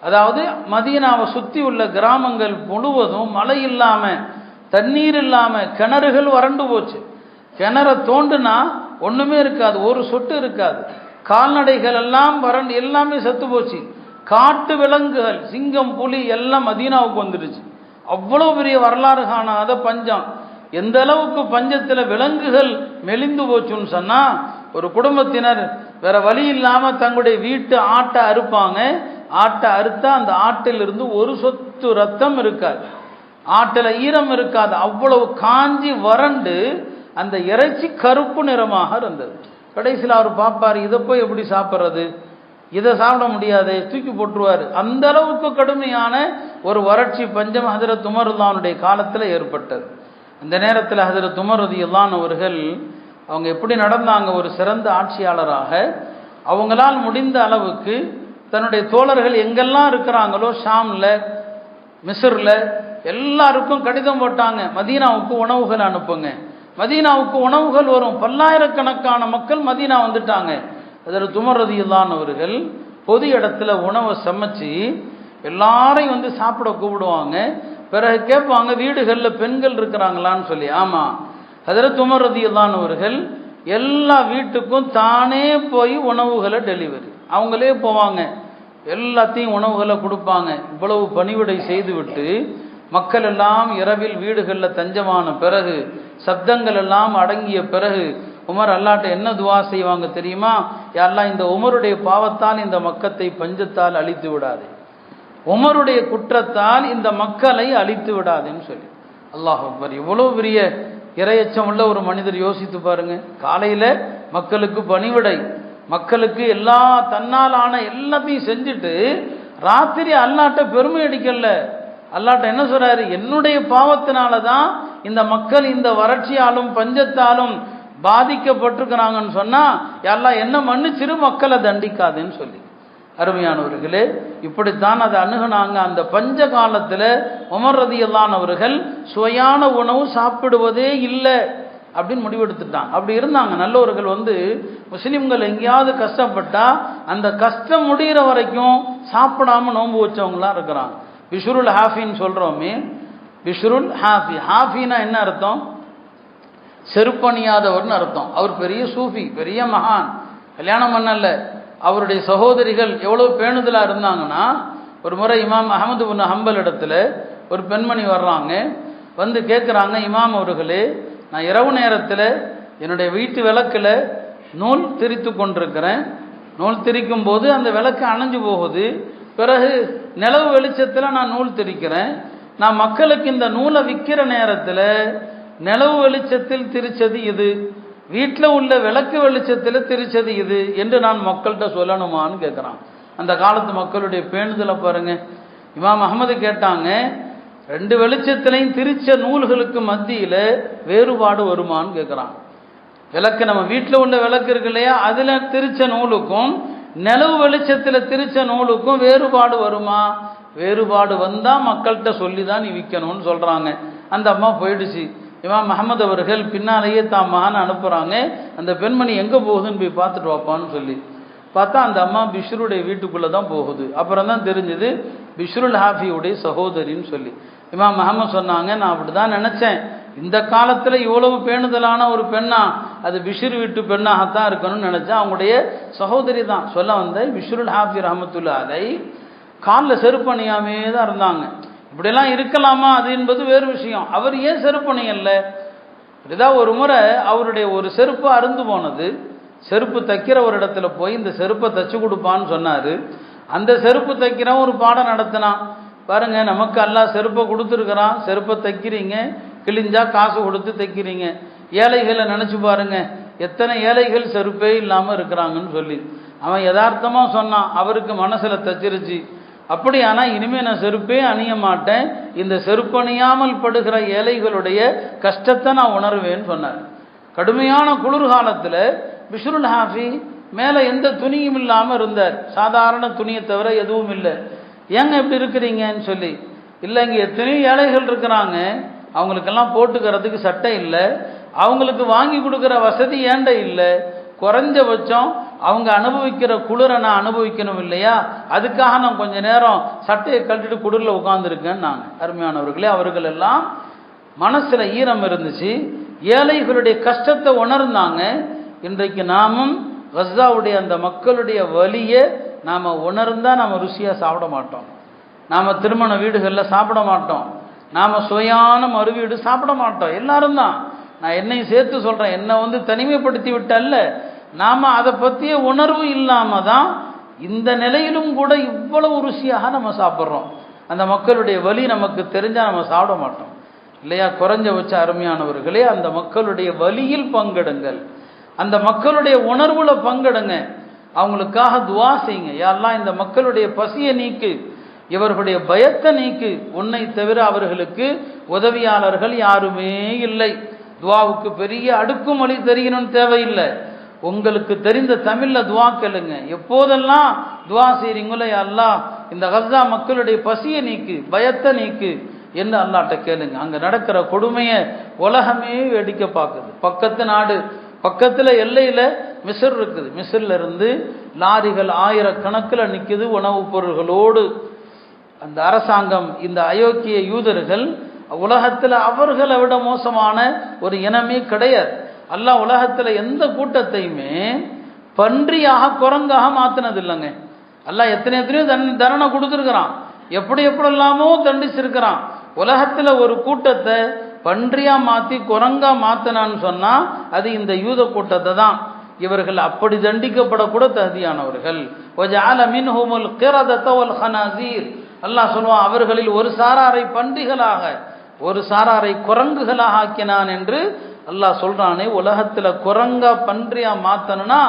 அதாவது மதீனாவை சுற்றி உள்ள கிராமங்கள் முழுவதும் மழை இல்லாமல் தண்ணீர் இல்லாமல் கிணறுகள் வறண்டு போச்சு. கிணற தோண்டுனா ஒன்றுமே இருக்காது, ஒரு சொட்டு இருக்காது. கால்நடைகள் எல்லாம் வறண்டு எல்லாமே செத்து போச்சு. காட்டு விலங்குகள் சிங்கம் புலி எல்லாம் மதீனாவுக்கு வந்துடுச்சு. அவ்வளோ பெரிய வரலாறு காணாத பஞ்சம். எந்த அளவுக்கு பஞ்சத்தில் விலங்குகள் மெலிந்து போச்சுன்னு சொன்னால், ஒரு குடும்பத்தினர் வேற வழி இல்லாமல் தங்களுடைய வீட்டு ஆட்டை அறுப்பாங்க. ஆட்டை அறுத்தா அந்த ஆட்டிலிருந்து ஒரு சொட்டு ரத்தம் இருக்காது, ஆட்டில் ஈரம் இருக்காது. அவ்வளவு காஞ்சி வறண்டு அந்த இறைச்சி கருப்பு நிறமாக இருந்தது. கடைசியில் அவர் பார்ப்பார், இதை போய் எப்படி சாப்பிட்றது, இதை சாப்பிட முடியாது, தூக்கி போட்டுருவார். அந்த அளவுக்கு கடுமையான ஒரு வறட்சி பஞ்சம் ஹஜ்ரத் உமர் ரலியல்லாஹுடைய காலத்தில் ஏற்பட்டது. அந்த நேரத்தில் ஹஜ்ரத் உமர் ரலியல்லாஹு அவர்கள் அவங்க எப்படி நடந்தாங்க? ஒரு சிறந்த ஆட்சியாளராக அவங்களால் முடிந்த அளவுக்கு தன்னுடைய தோழர்கள் எங்கெல்லாம் இருக்கிறாங்களோ, ஷாமில் மிஸ்ரில் எல்லாருக்கும் கடிதம் போட்டாங்க, மதீனாவுக்கு உணவுகள் அனுப்புங்க, மதீனாவுக்கு உணவுகள் வரும். பல்லாயிரக்கணக்கான மக்கள் மதீனா வந்துட்டாங்க. ஹஜ்ரத் உமர் ரலியல்லாஹு அவர்கள் பொது இடத்துல உணவை சமைச்சு எல்லாரையும் வந்து சாப்பிட கூப்பிடுவாங்க. பிறகு கேட்பாங்க, வீடுகளில் பெண்கள் இருக்கிறாங்களான்னு சொல்லி. ஆமாம். ஹஜ்ரத் உமர் ரலியல்லாஹு அவர்கள் எல்லா வீட்டுக்கும் தானே போய் உணவுகளை டெலிவரி, அவங்களே போவாங்க, எல்லாத்தையும் உணவுகளை கொடுப்பாங்க. இவ்வளவு பணிவிடை செய்துவிட்டு மக்கள் எல்லாம் இரவில் வீடுகளில் தஞ்சமான பிறகு, சப்தங்கள் எல்லாம் அடங்கிய பிறகு உமர் அல்லாட்ட என்ன துவா செய்வாங்க தெரியுமா? யா அல்லாஹ், இந்த உமருடைய பாவத்தால் இந்த மக்கத்தை பஞ்சத்தால் அழித்து விடாதே, உமருடைய குற்றத்தால் இந்த மக்களை அழித்து விடாதேன்னு சொல்லி. அல்லாஹ் அக்பர். எவ்வளோ பெரிய இரையச்சம் உள்ள ஒரு மனிதர், யோசித்து பாருங்க. காலையில் மக்களுக்கு பணிவிடை, மக்களுக்கு எல்லா தன்னால் ஆன எல்லாத்தையும் செஞ்சுட்டு ராத்திரி அல்லாட்ட பெருமை அடிக்கல. அல்லாட்ட என்ன சொல்றாரு? என்னுடைய பாவத்தினால தான் இந்த மக்கள் இந்த வறட்சியாலும் பஞ்சத்தாலும் பாதிக்கப்பட்டிருக்கிறாங்கன்னு சொன்னா, எல்லாம் என்ன மன்னிச்சிரு, மக்களை தண்டிக்காதுன்னு சொல்லி. அருமையானவர்களே, இப்படித்தான் அதை அணுகுனாங்க. அந்த பஞ்ச காலத்தில் உமர் ரலியல்லாஹு அவர்கள் சுவையான உணவு சாப்பிடுவதே இல்லை அப்படின்னு முடிவெடுத்துட்டாங்க. அப்படி இருந்தாங்க. நல்லவர்கள் வந்து முஸ்லிம்கள் எங்கேயாவது கஷ்டப்பட்டா அந்த கஷ்டம் முடிகிற வரைக்கும் சாப்பிடாம நோன்பு வச்சவங்களாம் இருக்கிறாங்க. பிஷ்ருல் ஹாஃபின்னு சொல்றோமே, பிஷ்ருல் ஹாஃபி. ஹாஃபினா என்ன அர்த்தம்? செருப்பணியாதவர்னு அர்த்தம். அவர் பெரிய சூஃபி, பெரிய மகான், கல்யாணம் பண்ணல. அவருடைய சகோதரிகள் எவ்வளோ பேணுதலாக இருந்தாங்கன்னா, ஒரு முறை இமாம் அஹமது பின் ஹம்பல் இடத்துல ஒரு பெண்மணி வர்றாங்க, வந்து கேட்குறாங்க, இமாம் அவர்களே, நான் இரவு நேரத்தில் என்னுடைய வீட்டு விளக்கில் நூல் திரித்து கொண்டிருக்கிறேன். நூல் திரிக்கும் போது அந்த விளக்கு அணைஞ்சு போகுது. பிறகு நிலவு வெளிச்சத்தில் நான் நூல் திரிக்கிறேன். நான் மக்களுக்கு இந்த நூலை விற்கிற நேரத்தில் நிலவு வெளிச்சத்தில் திரிச்சது இது, வீட்டில் உள்ள விளக்கு வெளிச்சத்தில் திரிச்சது இது என்று நான் மக்கள்கிட்ட சொல்லணுமான்னு கேட்குறான். அந்த காலத்து மக்களுடைய பேணுதலை பாருங்க. இமாம் அஹமது கேட்டாங்க, ரெண்டு வெளிச்சத்திலையும் திரிச்ச நூல்களுக்கு மத்தியில் வேறுபாடு வருமானு கேட்குறான். விளக்கு, நம்ம வீட்டில் உள்ள விளக்கு இருக்கு இல்லையா, அதில் திரிச்ச நூலுக்கும் நிலவு வெளிச்சத்தில் திரிச்ச நூலுக்கும் வேறுபாடு வருமா? வேறுபாடு வந்தால் மக்கள்கிட்ட சொல்லி தான் நீ விற்கணும்னு சொல்கிறாங்க. அந்த அம்மா போயிடுச்சு. இமாம் அஹமது அவர்கள் பின்னாலேயே தான் மகன் அனுப்புகிறாங்க, அந்த பெண்மணி எங்கே போகுதுன்னு போய் பார்த்துட்டு வாப்பான்னு சொல்லி. பார்த்தா அந்த அம்மா பிஷ்ருடைய வீட்டுக்குள்ளே தான் போகுது. அப்புறம் தான் தெரிஞ்சது பிஷ்ருல் ஹாஃபியுடைய சகோதரின்னு சொல்லி. இமாம் முஹம்மது சொன்னாங்க, நான் அப்படி தான் நினச்சேன், இந்த காலத்தில் இவ்வளவு பேணுதலான ஒரு பெண்ணா அது பிஷ்ர் வீட்டு பெண்ணாகத்தான் இருக்கணும்னு நினச்சேன். அவங்களுடைய சகோதரி தான். சொல்ல வந்த பிஷ்ருல் ஹாஃபி ரஹமத்துல்லாஹி அலைஹி காலில் செருப்பணியாமே தான் இருந்தாங்க. இப்படியெல்லாம் இருக்கலாமா அது என்பது வேறு விஷயம். அவர் ஏன் செருப்பணியல்ல? இப்படிதான் ஒரு முறை அவருடைய ஒரு செருப்பு அருந்து போனது. செருப்பு தைக்கிற ஒரு இடத்துல போய் இந்த செருப்பை தைச்சு கொடுப்பான்னு சொன்னார். அந்த செருப்பு தைக்கிறவன் ஒரு பாடம் நடத்தினான். பாருங்க, நமக்கு அல்லாஹ் செருப்பை கொடுத்துருக்கிறான், செருப்பை தைக்கிறீங்க, கிழிஞ்சா காசு கொடுத்து தைக்கிறீங்க. ஏழைகளை நினச்சி பாருங்க, எத்தனை ஏழைகள் செருப்பே இல்லாமல் இருக்கிறாங்கன்னு சொல்லி. அவன் யதார்த்தமாக சொன்னான், அவருக்கு மனசில் தச்சிருச்சு. அப்படியானா இனிமேல் நான் செருப்பே அணிய மாட்டேன், இந்த செருப்பு அணியாமல் படுகிற ஏழைகளுடைய கஷ்டத்தை நான் உணர்வேன்னு சொன்னார். கடுமையான குளிர்காலத்தில் பிஷ்ருல் ஹாஃபி மேலே எந்த துணியும் இல்லாமல் இருந்தார். சாதாரண துணியை தவிர எதுவும் இல்லை. ஏங்க இப்படி இருக்கிறீங்கன்னு சொல்லி, இல்லை இங்கே எத்தனையோ ஏழைகள் இருக்கிறாங்க, அவங்களுக்கெல்லாம் போட்டுக்கிறதுக்கு சட்டை இல்லை, அவங்களுக்கு வாங்கி கொடுக்குற வசதி ஏண்ட இல்லை, குறைஞ்சபட்சம் அவங்க அனுபவிக்கிற குளிரை நான் அனுபவிக்கணும் இல்லையா, அதுக்காக நான் கொஞ்ச நேரம் சட்டையை கழட்டிட்டு குளிரில் உட்காந்துருக்கேன்னு நாங்கள். அருமையானவர்களே, அவர்கள் எல்லாம் மனசில் ஈரம் இருந்துச்சு, ஏழைகளுடைய கஷ்டத்தை உணர்ந்தாங்க. இன்றைக்கு நாமும் கஸ்ஸாவுடைய அந்த மக்களுடைய வலியை நாம் உணர்ந்தால் நம்ம ருசியாக சாப்பிட மாட்டோம், நாம் திருமண வீடுகளில் சாப்பிட மாட்டோம், நாம் சுவையான மறுவீடு சாப்பிட மாட்டோம். எல்லாரும் தான், நான் என்னையும் சேர்த்து சொல்கிறேன், என்னை தனிமைப்படுத்தி விட்டல்ல, நாம் அதை பற்றிய உணர்வு இல்லாமல் தான் இந்த நிலையிலும் கூட இவ்வளவு ருசியாக நம்ம சாப்பிட்றோம். அந்த மக்களுடைய வலி நமக்கு தெரிஞ்சால் நம்ம சாப்பிட மாட்டோம் இல்லையா? குறைஞ்சபட்ச அருமையானவர்களே, அந்த மக்களுடைய வலியில் பங்கெடுங்கள், அந்த மக்களுடைய உணர்வுல பங்கெடுங்க, அவங்களுக்காக துவா செய்யுங்க. யாரெல்லாம் இந்த மக்களுடைய பசியை நீக்கு, இவர்களுடைய பயத்தை நீக்கு, உன்னை தவிர அவர்களுக்கு உதவியாளர்கள் யாருமே இல்லை. துவாவுக்கு பெரிய அடுக்குமொழி தெரியணும்னு தேவையில்லை. உங்களுக்கு தெரிந்த தமிழில் துவா கேளுங்க. எப்போதெல்லாம் துவா செய்கிறீங்களோ, அல்லாஹ் இந்த கஸ்ஸா மக்களுடைய பசியை நீக்கு, பயத்தை நீக்கு என்று அல்லாஹ்ட்ட கேளுங்க. அங்கே நடக்கிற கொடுமையை உலகமே வேடிக்கை பார்க்குது. பக்கத்து நாடு, பக்கத்தில் எல்லையில் மிஸ்ர் இருக்குது. மிஸ்ரில் இருந்து லாரிகள் ஆயிரக்கணக்கில் நிற்குது உணவுப் பொருள்களோடு. அந்த அரசாங்கம், இந்த அயோக்கிய யூதர்கள் உலகத்தில் அவர்களை விட மோசமான ஒரு இனமே கிடையாது. அல்லாஹ் உலகத்தில் எந்த கூட்டத்தையுமே பன்றியாக குரங்காக மாற்றினது இல்லைங்க. அல்லாஹ் எத்தனையோ தண்டனை கொடுத்துருக்கிறான், எப்படியெல்லாமோ தண்டிச்சிருக்கிறான். உலகத்தில் ஒரு கூட்டத்தை பன்றியா மாற்றி குரங்கா மாற்றினான்னு சொன்னால் அது இந்த யூத கூட்டத்தை தான். இவர்கள் அப்படி தண்டிக்கப்படக்கூட தகுதியானவர்கள். அல்லாஹ் சொல்லுவான், அவர்களில் ஒரு சாராரை பன்றிகளாக ஒரு சாராரை குரங்குகளாக ஆக்கினான் என்று அல்லாஹ் சொல்றானே. உலகத்தில் குரங்கா பன்றியா மாத்தணும்னா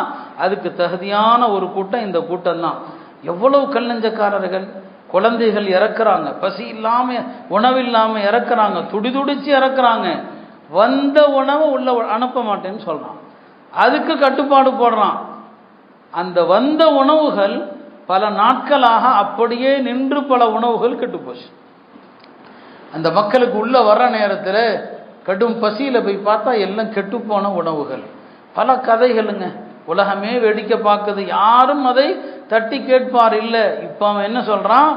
அதுக்கு தகுதியான ஒரு கூட்டம் இந்த கூட்டம் தான். எவ்வளவு கல்லஞ்சக்காரர்கள், குழந்தைகள் இறக்குறாங்க, பசி இல்லாம உணவில்லாம இறக்குறாங்க, துடிதுடிச்சு இறக்குறாங்க. வந்த உணவை உள்ள அனுப்ப மாட்டேன்னு சொல்றான், அதுக்கு கட்டுப்பாடு போடுறான். அந்த வந்த உணவுகள் பல நாட்களாக அப்படியே நின்று பல உணவுகள் கெட்டுப்போச்சு. அந்த மக்களுக்கு உள்ள வர்ற நேரத்தில் கடும் பசியில் போய் பார்த்தா எல்லாம் கெட்டுப்போன உணவுகள். பல கதைகளுங்க, உலகமே வேடிக்கை பார்க்குது, யாரும் அதை தட்டி கேட்பார் இல்லை. இப்போ அவன் என்ன சொல்கிறான்,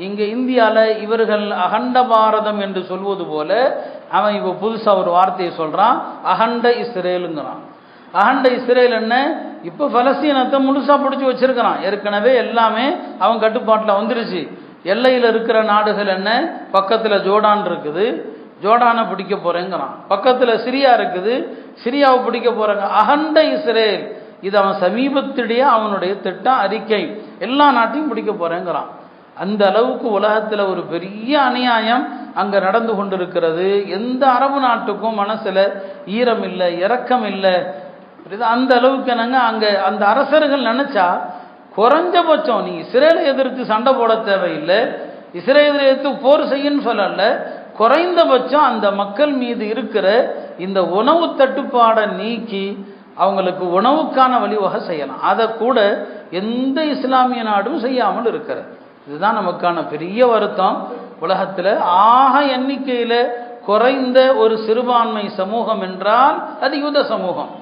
இங்கே இந்தியாவில் இவர்கள் அகண்ட பாரதம் என்று சொல்வது போல அவன் இப்போ புதுசாக ஒரு வார்த்தையை சொல்கிறான், அகண்ட இஸ்ரேலுங்கிறான். அகண்ட இஸ்ரேல் என்ன, இப்போ பலஸ்தீனத்தை முழுசாக பிடிச்சி வச்சிருக்கிறான். ஏற்கனவே எல்லாமே அவன் கட்டுப்பாட்டில் வந்துருச்சு. எல்லையில் இருக்கிற நாடுகள் என்ன, பக்கத்தில் ஜோர்டான் இருக்குது, ஜோர்டானை பிடிக்க போகிறேங்கிறான். பக்கத்தில் சிரியா இருக்குது, சிரியாவை பிடிக்க போகிறாங்க. அகண்ட இஸ்ரேல், இது அவன் சமீபத்திலேயே அவனுடைய திட்டம், அறிக்கை, எல்லா நாட்டையும் பிடிக்க போகிறேங்கிறான். அந்த அளவுக்கு உலகத்தில் ஒரு பெரிய அநியாயம் அங்கே நடந்து கொண்டிருக்கிறது. எந்த அரபு நாட்டுக்கும் மனசில் ஈரம் இல்லை, இரக்கம் இல்லை. அந்த அளவுக்கு என்னங்க, அங்கே அந்த அரசர்கள் நினச்சா குறைஞ்சபட்சம் நீ இஸ்ரேலை எதிர்த்து சண்டை போட தேவையில்லை, இஸ்ரேலை எதிர்த்து போர் செய்யன்னு சொல்லலை, குறைந்தபட்சம் அந்த மக்கள் மீது இருக்கிற இந்த உணவு தட்டுப்பாடை நீக்கி அவங்களுக்கு உணவுக்கான வழிவகை செய்யலாம். அதை கூட எந்த இஸ்லாமிய நாடும் செய்யாமல் இருக்கிறது. இதுதான் நமக்கான பெரிய வருத்தம். உலகத்தில் ஆக எண்ணிக்கையில் குறைந்த ஒரு சிறுபான்மை சமூகம் என்றால் அது யூத சமூகம்.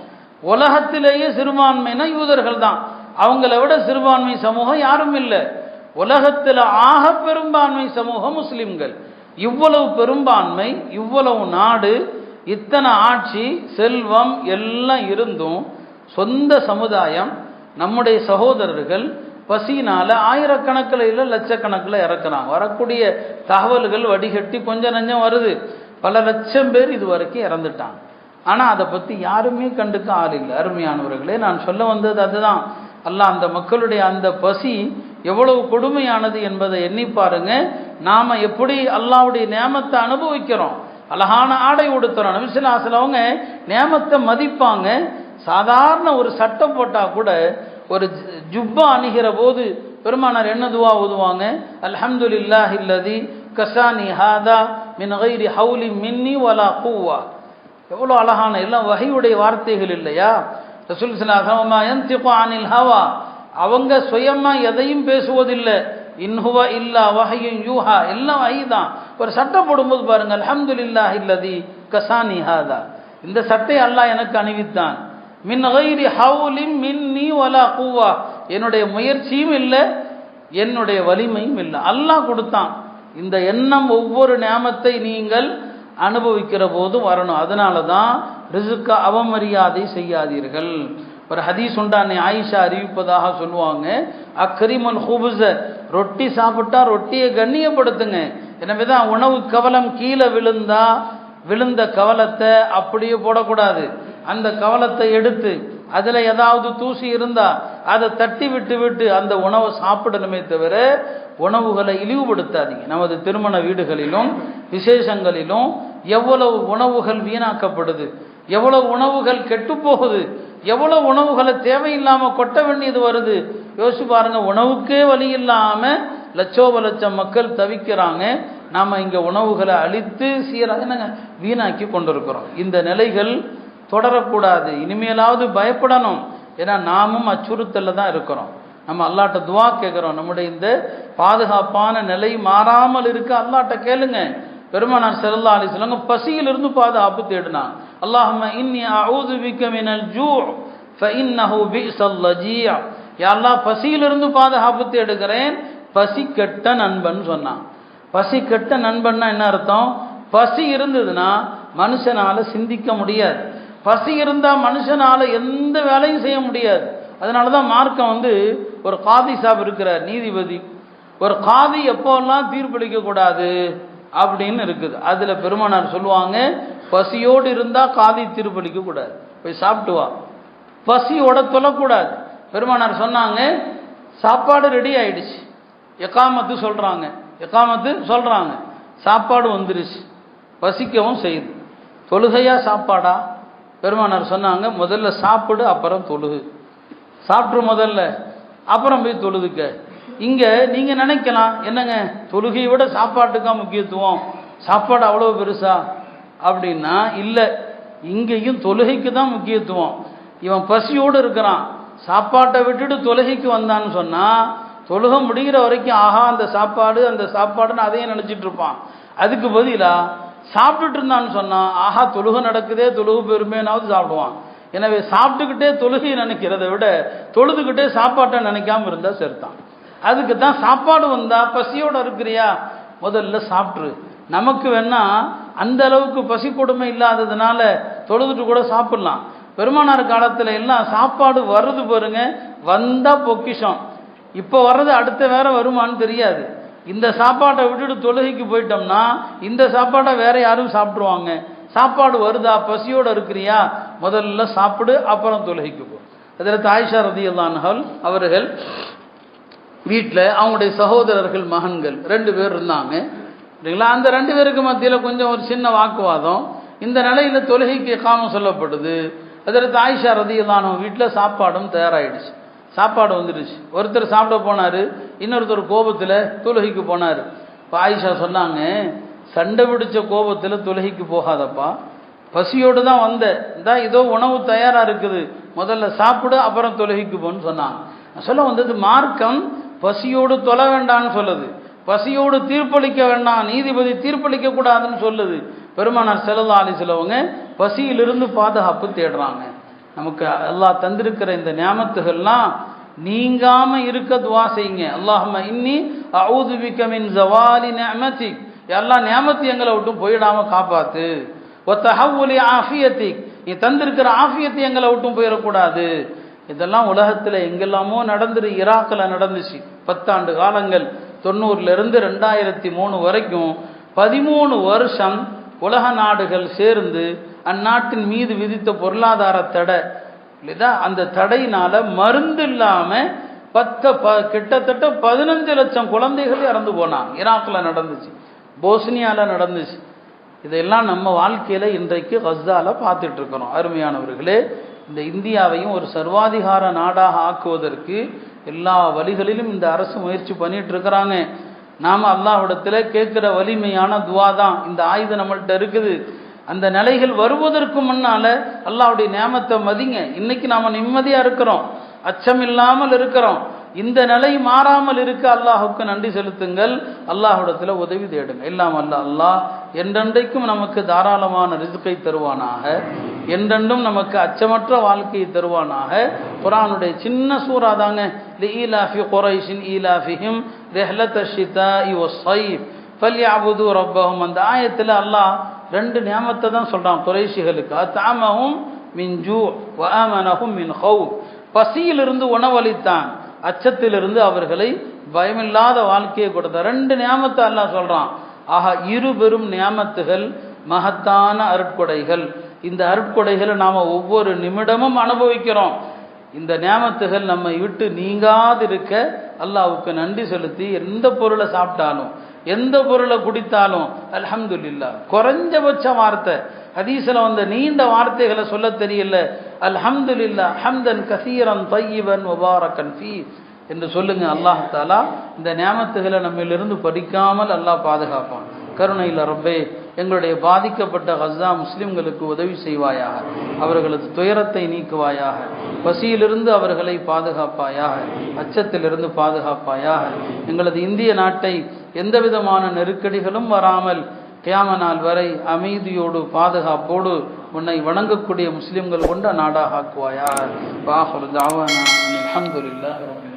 உலகத்திலேயே சிறுபான்மைனா யூதர்கள் தான். அவங்கள விட சிறுபான்மை சமூகம் யாரும் இல்லை. உலகத்தில் ஆக பெரும்பான்மை சமூகம் முஸ்லிம்கள். இவ்வளவு பெரும்பான்மை, இவ்வளவு நாடு, இத்தனை ஆட்சி, செல்வம் எல்லாம் இருந்தும் சொந்த சமுதாயம் நம்முடைய சகோதரர்கள் பசியினால ஆயிரக்கணக்கில் இல்லை லட்சக்கணக்கில் இறக்குறாங்க. வரக்கூடிய தகவல்கள் வடிகட்டி கொஞ்சம் நஞ்சம் வருது. பல லட்சம் பேர் இது வரைக்கும் இறந்துட்டாங்க. ஆனால் அதை பற்றி யாருமே கண்டுக்க ஆள் இல்லை. அருமையானவர்களே, நான் சொல்ல வந்தது அதுதான். அல்லாஹ் அந்த மக்களுடைய அந்த பசி எவ்வளவு கொடுமையானது என்பதை எண்ணி பாருங்க. நாம் எப்படி அல்லாஹ்வுடைய நேமத்தை அனுபவிக்கிறோம். அழகான ஆடை உடுத்துறோம். நபி ஸல்லல்லாஹு அலைஹி வஸல்லம் அவங்க நேமத்தை மதிப்பாங்க. சாதாரண ஒரு சட்டை போட்டால் கூட, ஒரு ஜுப்பா அணிகிற போது பெருமானார் என்ன துவா ஓதுவாங்க? அல்ஹம்துலில்லாஹில்லதி கஸானி ஹாதா மின் கைரி ஹவுலி மின்னி வலா குவ்வா. எவ்வளோ அழகான, எல்லாம் வஹீயுடைய வார்த்தைகள் இல்லையா? ரசூல் ஸல்லல்லாஹு அலைஹி வஸல்லம் யன்திகு அனில் ஹவா, அவங்க சுயமா எதையும் பேசுவதில்லை. இன்ஹுவ இல்லா வஹ்யுன் யூஹா, எல்லாம் வஹீ தான். ஒரு சட்டை போடும்போது பாருங்க, அல்ஹம்துலில்லாஹில்லதி கஸானி ஹாதா, இந்த சட்டை அல்லாஹ் எனக்கு அணிவித்தான். மின் கைரி ஹவுலி மின்னி வலா குவ்வா, என்னுடைய முயற்சியும் இல்லை, என்னுடைய வலிமையும் இல்லை, அல்லாஹ் கொடுத்தான். இந்த எண்ணம் ஒவ்வொரு நியாமத்தை நீங்கள் அனுபவிக்கிற போதும் வரணும். அதனால தான் ரிஸ்க அவமரியாதை செய்யாதீர்கள். ஒரு ஹதீஸ் உண்டானே, ஆயிஷா அறிவிப்பதாக சொல்லுவாங்க, அக்ரிமுல் ஹுப்ஸ, ரொட்டி சாப்பிட்டா ரொட்டியை கண்ணியப்படுத்துங்க. எனவே தான் உணவு கவலம் கீழே விழுந்த கவலத்தை அப்படியே போடக்கூடாது. அந்த கவலத்தை எடுத்து அதில் ஏதாவது தூசி இருந்தால் அதை தட்டி விட்டு அந்த உணவை சாப்பிடணுமே தவிர உணவுகளை இழிவுபடுத்தாதீங்க. நமது திருமண வீடுகளிலும் விசேஷங்களிலும் எவ்வளவு உணவுகள் வீணாக்கப்படுது, எவ்வளவு உணவுகள் கெட்டு போகுது, எவ்வளவு உணவுகளை தேவையில்லாமல் கொட்ட வேண்டியது வருது. யோசிச்சு பாருங்க. உணவுக்கே வழி இல்லாமல் லட்சோப லட்சம் மக்கள் தவிக்கிறாங்க. நாம் இங்கே உணவுகளை அழித்து என்னங்க வீணாக்கி கொண்டிருக்கிறோம். இந்த நிலைகள் தொடரக்கூடாது. இனிமேலாவது பயப்படணும். ஏன்னா நாமும் அச்சுறுத்தலில் தான் இருக்கிறோம். நம்ம அல்லாட்ட துவா கேட்குறோம். நம்முடைய இந்த பாதுகாப்பான நிலை மாறாமல் இருக்க அல்லாட்ட கேளுங்க. பெருமானார் ஸல்லல்லாஹு அலைஹி வஸல்லம் பசியிலிருந்து பாதுகாப்பு தேடினாங்க. அல்லாஹும்ம இன்னி அஊது பிக மினல் ஜூ' ஃபஇன்னஹு பிஸல் லஜீ'. யா அல்லாஹ், பசியிலிருந்து பாதுகாப்பு தேடுகிறேன், பசி கெட்ட நண்பன் சொன்னான். பசி கெட்ட நண்பன்னா என்ன அர்த்தம்? பசி இருந்ததுன்னா மனுஷனால சிந்திக்க முடியாது. பசி இருந்தால் மனுஷனால எந்த வேலையும் செய்ய முடியாது. அதனால தான் மார்க்கம் ஒரு காதி சாப் இருக்கிறார், நீதிபதி. ஒரு காதி எப்போல்லாம் தீர்ப்பளிக்க கூடாது அப்படின்னு இருக்குது. அதில் பெருமானார் சொல்லுவாங்க, பசியோடு இருந்தால் காதி தீர்ப்பளிக்க கூடாது, போய் சாப்பிட்டு வா. பசியோட தொல்லக்கூடாது. பெருமானார் சொன்னாங்க, சாப்பாடு ரெடி ஆயிடுச்சு, எக்காமத்து சொல்கிறாங்க, சாப்பாடு வந்துருச்சு, பசிக்கவும் செய்யுது. தொழுகையா சாப்பாடா? பெருமானார் சொன்னாங்க, முதல்ல சாப்பிடு, அப்புறம் தொழுகு. சாப்பிட்ரு முதல்ல, அப்புறம் போய் தொழுதுக்க. இங்கே நீங்கள் நினைக்கலாம், என்னங்க தொழுகையை விட சாப்பாட்டுக்கா முக்கியத்துவம், சாப்பாடு அவ்வளோ பெருசா அப்படின்னா இல்லை. இங்கேயும் தொழுகைக்கு தான் முக்கியத்துவம். இவன் பசியோடு இருக்கிறான், சாப்பாட்டை விட்டுட்டு தொழுகைக்கு வந்தான்னு சொன்னால் தொழுகை முடிகிற வரைக்கும் ஆஹா அந்த சாப்பாடுன்னு அதையும் நினச்சிட்டு இருப்பான். அதுக்கு பதிலாக சாப்பிட்டுட்டு இருந்தான்னு சொன்னால் ஆஹா தொழுகை நடக்குதே, தொழுகு பெருமைனாவது சாப்பிடுவான். எனவே சாப்பிட்டுக்கிட்டே தொழுகையை நினைக்கிறத விட தொழுதுகிட்டே சாப்பாட்டை நினைக்காம இருந்தால் சரிதான். அதுக்கு தான் சாப்பாடு வந்தால் பசியோடு இருக்கிறியா, முதல்ல சாப்பிட்ரு. நமக்கு வேணா அந்த அளவுக்கு பசி கொடுமை இல்லாததுனால தொழுதுட்டு கூட சாப்பிட்லாம். பெருமானார் காலத்தில் எல்லாம் சாப்பாடு வர்றது பாருங்க, வந்தால் பொக்கிஷம். இப்போ வர்றது அடுத்த வேற வருமானு தெரியாது. இந்த சாப்பாட்டை விட்டுட்டு தொழுகைக்கு போயிட்டோம்னா இந்த சாப்பாட்டை வேற யாரும் சாப்பிட்ருவாங்க. சாப்பாடு வருதா, பசியோடு இருக்கிறியா, முதல்ல சாப்பிடு, அப்புறம் தொழுகைக்கு போ. அதில் ஆயிஷா ரலியல்லாஹு அன்ஹா அவர்கள் வீட்டில் அவங்களுடைய சகோதரர்கள் மகன்கள் 2 பேர் இருந்தாங்க இல்லைங்களா. அந்த 2 பேருக்கு மத்தியில் கொஞ்சம் ஒரு சின்ன வாக்குவாதம். இந்த நிலையில் தொழுகைக்கு இகாமத் சொல்லப்படுது. அதில் ஆயிஷா ரலியல்லாஹு அன்ஹா வீட்டில் சாப்பாடும் தயாராகிடுச்சு, சாப்பாடு வந்துடுச்சு. ஒருத்தர் சாப்பிட போனார், இன்னொருத்தர் கோபத்தில் தொழுகைக்கு போனார். இப்போ ஆயிஷா சொன்னாங்க, சண்டை பிடிச்ச கோபத்தில் தொழுகைக்கு போகாதப்பா, பசியோடு தான் இந்தா இதோ உணவு தயாராக இருக்குது, முதல்ல சாப்பிடு, அப்புறம் தொழுகைக்கு போன்னு சொன்னாங்க. சொல்ல வந்தது, மார்க்கம் பசியோடு தொழ வேண்டான்னு சொல்லுது, பசியோடு தீர்ப்பளிக்க வேண்டாம், நீதிபதி தீர்ப்பளிக்க கூடாதுன்னு சொல்லுது. பெருமானார் ஸல்லல்லாஹு அலைஹி வஸல்லம் பசியிலிருந்து பாதுகாப்பு தேடுறாங்க. நமக்கு அல்லாஹ் தந்திருக்கிற இந்த நியாமத்துகள்லாம் நீங்காம இருக்க துவா செய்யுங்க. அல்லாஹும்ம இன்னி அஊது பிக மின் ஸவாலி நிஅமதிக், எல்லாம் நியாமத்து எங்களை விட்டும் போயிடாமல் காப்பாற்று. ஒத்தஹவுலி ஆஃபியத்திக், நீ தந்திருக்கிற ஆஃபியத்தை எங்களை விட்டும் போயிடக்கூடாது. இதெல்லாம் உலகத்தில் எங்கெல்லாமோ நடந்துரு. ஈராக்கில் நடந்துச்சு 10 ஆண்டு காலங்கள், 90லிருந்து 2003 வரைக்கும் 13 வருஷம் உலக நாடுகள் சேர்ந்து அந்நாட்டின் மீது விதித்த பொருளாதார தடை இல்லைதா, அந்த தடையினால மருந்து இல்லாமல் கிட்டத்தட்ட 15 லட்சம் குழந்தைகள் இறந்து போனாங்க. ஈராக்கில் நடந்துச்சு, போஸ்னியாவில் நடந்துச்சு. இதெல்லாம் நம்ம வாழ்க்கையில் இன்றைக்கு கஸ்ஸாவில் பார்த்துட்டு இருக்கிறோம். அருமையானவர்களே, இந்த இந்தியாவையும் ஒரு சர்வாதிகார நாடாக ஆக்குவதற்கு எல்லா வழிகளிலும் இந்த அரசு முயற்சி பண்ணிட்டு இருக்கிறாங்க. நாம் அல்லாஹ்விடத்தில் கேட்குற வலிமையான துவா தான். இந்த ஆயுதம் நம்மள்கிட்ட இருக்குது. அந்த நிலைகள் வருவதற்கு முன்னால் அல்லாஹ்வுடைய நியாமத்தை மதிங்க. இன்னைக்கு நாம் நிம்மதியாக இருக்கிறோம், அச்சம் இல்லாமல் இருக்கிறோம். இந்த நிலை மாறாமல் இருக்க அல்லாஹுக்கு நன்றி செலுத்துங்கள், அல்லாஹ்விடத்தில் உதவி தேடுங்க. எல்லாம் அல்லாஹ் என்றென்றைக்கும் நமக்கு தாராளமான ரிஸ்கை தருவானாக, என்றென்றும் நமக்கு அச்சமற்ற வாழ்க்கையை தருவானாக. குர்ஆனுடைய சின்ன சூறா தாங்க, லீலாஃபி குரைஷின் ஈலாஃபிஹிம் ரிஹ்லத்தஷ் ஷிதாஇ வஸ்ஸைஃப் ஃபல்யஅபுது ரப்பஹும். அந்த ஆயத்தில் அல்லாஹ் 2 நியாமத்தை தான் சொல்கிறான் குறைஷிகளுக்கு. அத்அமஹும் மின் ஜூ வ ஆமனஹும் மின் ஹவுஃப். பசியிலிருந்து உணவளித்தான், அச்சத்திலிருந்து அவர்களை பயமில்லாத வாழ்க்கையை கொடுத்த 2 நியாமத்தை அல்லாஹ் சொல்கிறான். ஆக 2 பெரும் நியாமத்துகள், மகத்தான அருட்கொடைகள். இந்த அருட்கொடைகளை நாம் ஒவ்வொரு நிமிடமும் அனுபவிக்கிறோம். இந்த நியாமத்துகள் நம்மை விட்டு நீங்காதிருக்க அல்லாஹ்வுக்கு நன்றி செலுத்தி எந்த பொருளை சாப்பிட்டாலும் எந்த பொருளை குடித்தாலும் அல்ஹம்துலில்லாஹ். குறைஞ்சபட்ச வார்த்தை, ஹதீஸில் வந்த நீண்ட வார்த்தைகளை சொல்ல தெரியல, அல்ஹம்துலில்லாஹ் ஹம்தன் கஸீரன் தய்யிபன் முபாரக்கன் ஃபீ என்று சொல்லுங்க. அல்லாஹ் தஆலா இந்த நியாமத்துகளை நம்மிலிருந்து படிக்காமல் அல்லாஹ் பாதுகாப்பான். கருணையில் ரப்பே, எங்களுடைய பாதிக்கப்பட்ட கஸ்ஸா முஸ்லிம்களுக்கு உதவி செய்வாயாக, அவர்களது துயரத்தை நீக்குவாயாக, பசியிலிருந்து அவர்களை பாதுகாப்பாயாக, அச்சத்திலிருந்து பாதுகாப்பாயாக. எங்களது இந்திய நாட்டை எந்த விதமான நெருக்கடிகளும் வராமல் கியாம நாள் வரை அமைதியோடு பாதுகாப்போடு உன்னை வணங்கக்கூடிய முஸ்லிம்கள் கொண்ட நாடாக ஆக்குவாயாக. வாஹிரு தஅவானா அல்ஹம்துலில்லாஹி ரப்பில் ஆலமீன்.